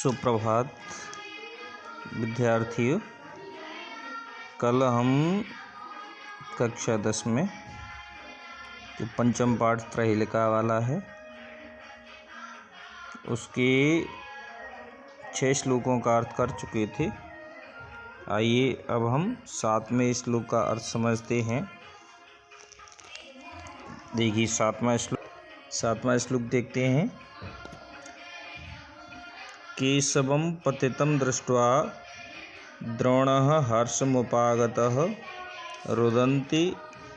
सुप्रभात विद्यार्थियों। कल हम कक्षा 10 में जो पंचम पाठ त्रैलिका वाला है उसके 6 श्लोकों का अर्थ कर चुके थे। आइए अब हम 7वें श्लोक का अर्थ समझते हैं। देखिए 7वां श्लोक देखते हैं। केशवं पतितं दृष्ट्वा द्रोणः हर्षमुपागतः रुदन्ति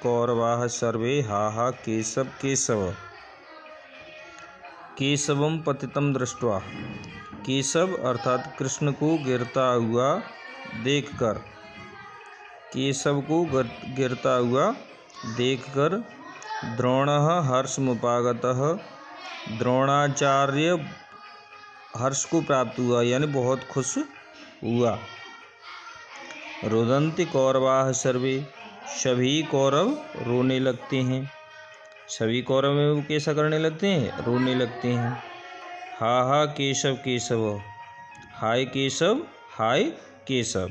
कौरवाः सर्वे हा हा केशव केशव। केशवं पतितं दृष्ट्वा, केशव अर्थात कृष्ण को गिरता हुआ देखकर, केशव को गिरता हुआ देखकर द्रोणः हर्षमुपागतः, द्रोणाचार्य हर्ष को प्राप्त हुआ यानी बहुत खुश हुआ। रुदन्ति कौरवाः सर्वे, सभी कौरव रोने लगते हैं। सभी कौरव में वो कैसा करने लगते हैं? रोने लगते हैं। हा हा केशव केशव, हाय केशव हाय केशव।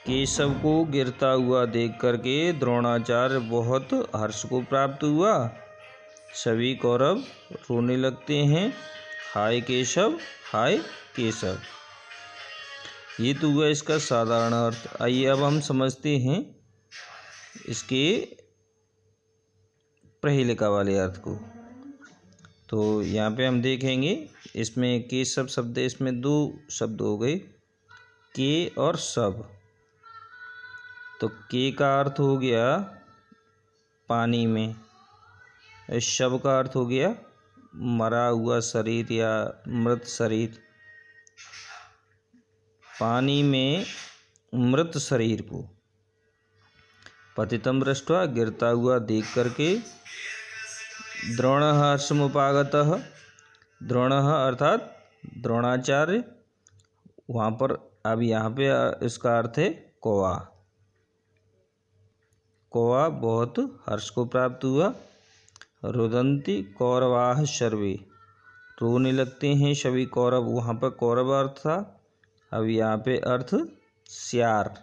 केशव को गिरता हुआ देख करके द्रोणाचार्य बहुत हर्ष को प्राप्त हुआ। सभी कौरव रोने लगते हैं। हाय केशव हाय केशव। ये तो हुआ इसका साधारण अर्थ। आइए अब हम समझते हैं इसके प्रहेलिका वाले अर्थ को। तो यहाँ पे हम देखेंगे इसमें केशव शब्द, इसमें 2 शब्द हो गए, के और सब। तो के का अर्थ हो गया पानी में, शव का अर्थ हो गया मरा हुआ शरीर या मृत शरीर। पानी में मृत शरीर को पतितं दृष्ट्वा गिरता हुआ देख करके, द्रोणः हर्षमुपागतः, द्रोणः अर्थात द्रोणाचार्य, वहाँ पर अब यहाँ पे इसका अर्थ है कौवा। कौवा बहुत हर्ष को प्राप्त हुआ। रुदन्ति कौरवाः सर्वे, रोने लगते हैं सभी कौरव। वहाँ पर कौरव अर्थ था, अब यहाँ पे अर्थ श्यार,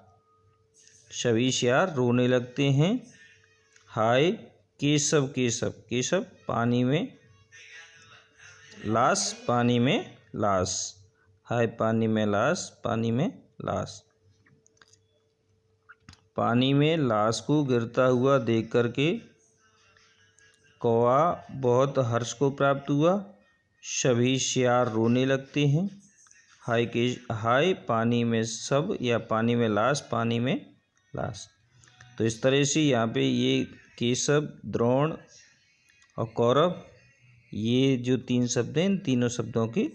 सभी श्यार रोने लगते हैं। हाय केशव केशव, केशव पानी में लाश, पानी में लाश, हाय पानी में लाश, पानी में लाश। पानी में लाश को गिरता हुआ देख करके कौवा बहुत हर्ष को प्राप्त हुआ। सभी श्यार रोने लगते हैं। हाय पानी में सब या पानी में लाश, पानी में लाश। तो इस तरह से यहाँ पे ये केशव, द्रोण और कौरव, ये जो 3 शब्द हैं, इन तीनों शब्दों के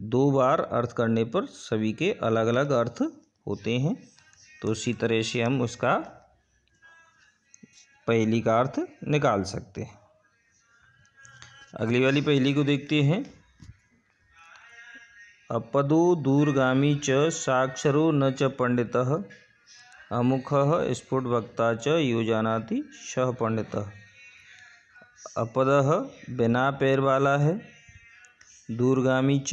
2 बार अर्थ करने पर सभी के अलग अलग अर्थ होते हैं। तो उसी तरह से हम उसका पहेली का अर्थ निकाल सकते हैं। अगली वाली पहेली को देखते हैं। अपदो दूरगामी च साक्षरो न च पंडितः, अमुखः स्फुटवक्ता च यो जानाति सः पंडितः। अपदः बिना पैर वाला है, दूरगामी च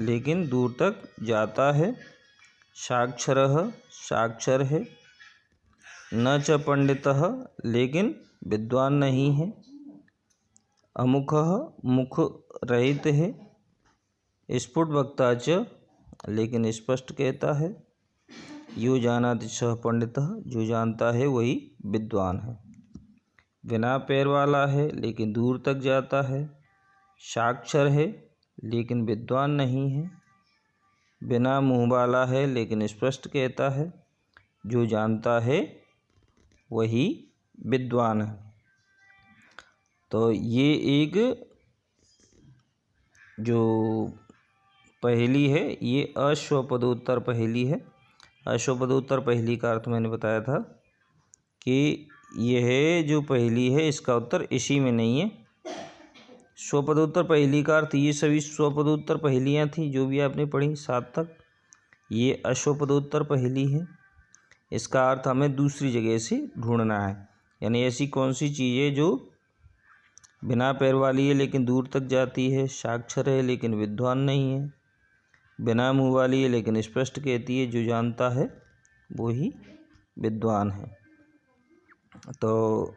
लेकिन दूर तक जाता है, साक्षरः साक्षर है, न च पंडितः लेकिन विद्वान नहीं है, अमुखः मुख रहित है, स्फुटवक्ता च लेकिन स्पष्ट कहता है, यो जानाति सः पंडितः जो जानता है वही विद्वान है। बिना पैर वाला है लेकिन दूर तक जाता है, साक्षर है लेकिन विद्वान नहीं है, बिना मुँह वाला है लेकिन स्पष्ट कहता है, जो जानता है वही विद्वान है। तो ये एक जो पहेली है ये अश्वपदोत्तर पहेली है। अश्वपदोत्तर पहेली का अर्थ मैंने बताया था कि यह जो पहेली है इसका उत्तर इसी में नहीं है। स्वपदोत्तर पहेली का अर्थ, ये सभी स्वपदोत्तर पहेलियाँ थी जो भी आपने पढ़ी 7 तक, ये अश्वपदोत्तर पहेली है। इसका अर्थ हमें दूसरी जगह से ढूंढना है, यानी ऐसी कौन सी चीज़ है जो बिना पैर वाली है लेकिन दूर तक जाती है, साक्षर है लेकिन विद्वान नहीं है। बिना मुंह वाली है लेकिन स्पष्ट कहती है, जो जानता है वो ही विद्वान है। तो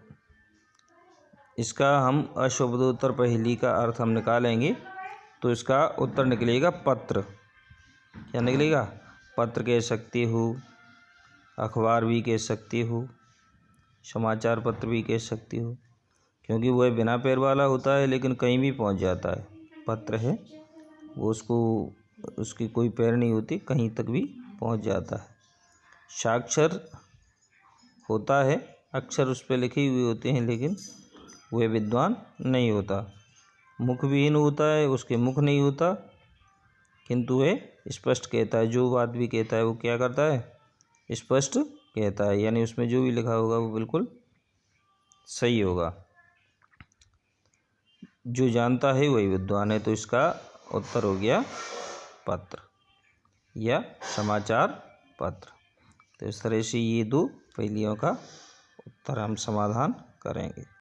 इसका हम अशब्दोत्तर पहेली का अर्थ हम निकालेंगे तो इसका उत्तर निकलेगा पत्र। क्या निकलेगा? पत्र कह सकती हो, अखबार भी कह सकती हो, समाचार पत्र भी कह सकती हो, क्योंकि वह बिना पैर वाला होता है लेकिन कहीं भी पहुंच जाता है। पत्र है वो उसकी कोई पैर नहीं होती, कहीं तक भी पहुंच जाता है। साक्षर होता है, अक्षर उस पर लिखे हुए होते हैं लेकिन वह विद्वान नहीं होता। मुख विहीन होता है, उसके मुख नहीं होता किंतु वह स्पष्ट कहता है, जो बात भी कहता है वो क्या करता है? स्पष्ट कहता है, यानी उसमें जो भी लिखा होगा वो बिल्कुल सही होगा। जो जानता है वही विद्वान है। तो इसका उत्तर हो गया पत्र या समाचार पत्र। तो इस तरह से ये दो पहेलियों का उत्तर हम समाधान करेंगे।